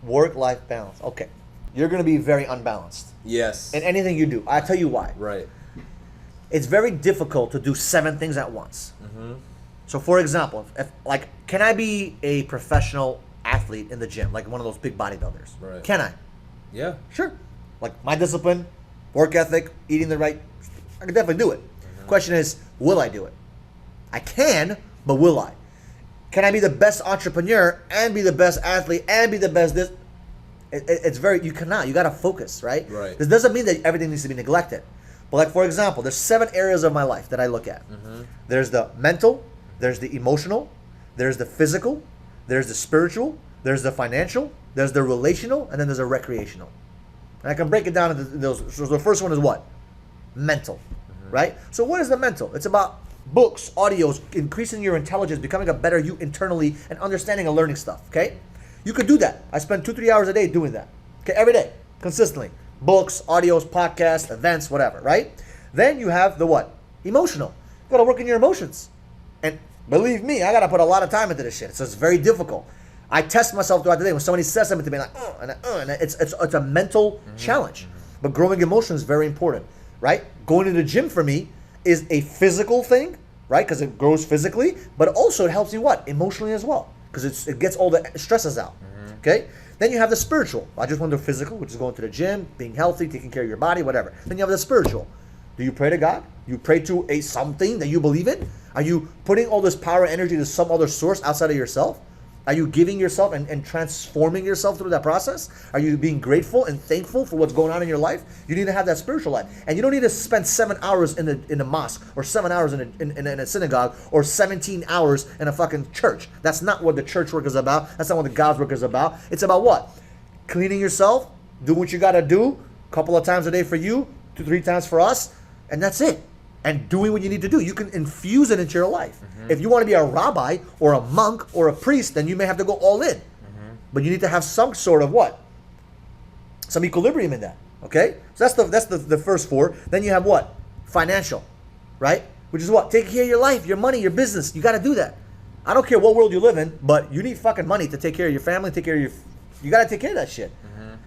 Work-life balance. Okay. You're going to be very unbalanced. Yes. In anything you do. I'll tell you why. Right. It's very difficult to do 7 things at once. So for example, if can I be a professional athlete in the gym, like one of those big bodybuilders? Right. Can I? Yeah. Sure. Like my discipline, work ethic, eating the right, I can definitely do it. Question is, will I do it? I can, but will I? Can I be the best entrepreneur and be the best athlete and be the best this? It's very, you cannot. You got to focus, right? Right. This doesn't mean that everything needs to be neglected. But like, for example, there's 7 areas of my life that I look at. There's the mental, there's the emotional, there's the physical, there's the spiritual, there's the financial, there's the relational, and then there's a recreational. And I can break it down into those. So the first one is what? Mental, right? So what is the mental? It's about books, audios, increasing your intelligence, becoming a better you internally, and understanding and learning stuff, okay? You could do that. I spend 2-3 hours a day doing that, okay? Every day, consistently. Books, audios, podcasts, events, whatever, right? Then you have the what? Emotional. You gotta work on your emotions. And believe me, I gotta put a lot of time into this shit. So it's very difficult. I test myself throughout the day when somebody says something to me, like, and it's a mental challenge. But growing emotion is very important, right? Going to the gym for me is a physical thing, right? Because it grows physically, but also it helps you what? Emotionally as well, because it gets all the stresses out, okay? Then you have the spiritual. I just want the physical, which is going to the gym, being healthy, taking care of your body, whatever. Then you have the spiritual. Do you pray to God? You pray to a something that you believe in? Are you putting all this power and energy to some other source outside of yourself? Are you giving yourself and transforming yourself through that process? Are you being grateful and thankful for what's going on in your life? You need to have that spiritual life. And you don't need to spend 7 hours in the mosque, or 7 hours in a synagogue, or 17 hours in a fucking church. That's not what the church work is about. That's not what the God's work is about. It's about what? Cleaning yourself, doing what you got to do, a couple of times a day for you, 2-3 times for us, and that's it. And doing what you need to do. You can infuse it into your life. If you want to be a rabbi or a monk or a priest, then you may have to go all in. But you need to have some sort of what? Some equilibrium in that. Okay? So that's the first 4. Then you have what? Financial. Right? Which is what? Take care of your life, your money, your business. You got to do that. I don't care what world you live in, but you need fucking money to take care of your family, take care of you got to take care of that shit.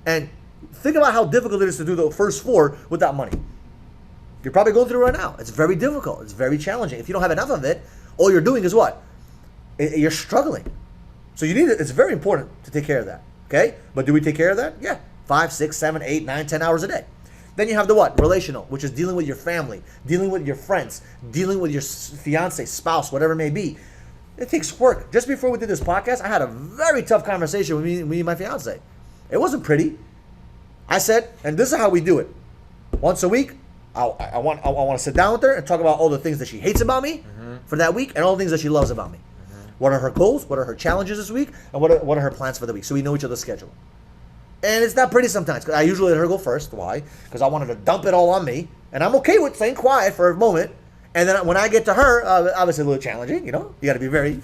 And think about how difficult it is to do the first 4 without money. You're probably going through it right now. It's very difficult. It's very challenging. If you don't have enough of it, all you're doing is what? You're struggling. So you need it. It's very important to take care of that. Okay? But do we take care of that? Yeah. 5, 6, 7, 8, 9, 10 hours a day. Then you have the what? Relational, which is dealing with your family, dealing with your friends, dealing with your fiance, spouse, whatever it may be. It takes work. Just before we did this podcast, I had a very tough conversation with me and my fiance. It wasn't pretty. I said, and this is how we do it. Once a week, I want to sit down with her and talk about all the things that she hates about me for that week and all the things that she loves about me. What are her goals? What are her challenges this week? And what are her plans for the week? So we know each other's schedule. And it's not pretty sometimes, because I usually let her go first. Why? Because I wanted to dump it all on me. And I'm okay with staying quiet for a moment. And then when I get to her, obviously a little challenging, you know. You got to be very,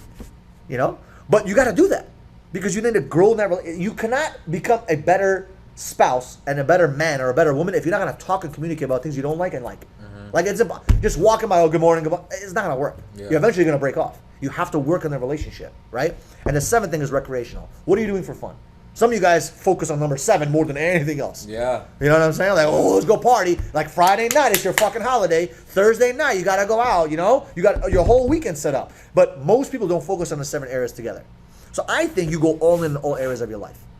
you know. But you got to do that. Because you need to grow in that relationship. You cannot become a better spouse and a better man or a better woman if you're not going to talk and communicate about things you don't like and like. Like, it's just walking by, oh, good morning, it's not going to work. Yeah. You're eventually going to break off. You have to work on the relationship, right? And the 7th thing is recreational. What are you doing for fun? Some of you guys focus on number 7 more than anything else. Yeah. You know what I'm saying? Like, oh, let's go party. Like Friday night, it's your fucking holiday. Thursday night, you got to go out, you know? You got your whole weekend set up. But most people don't focus on the 7 areas together. So I think you go all in all areas of your life.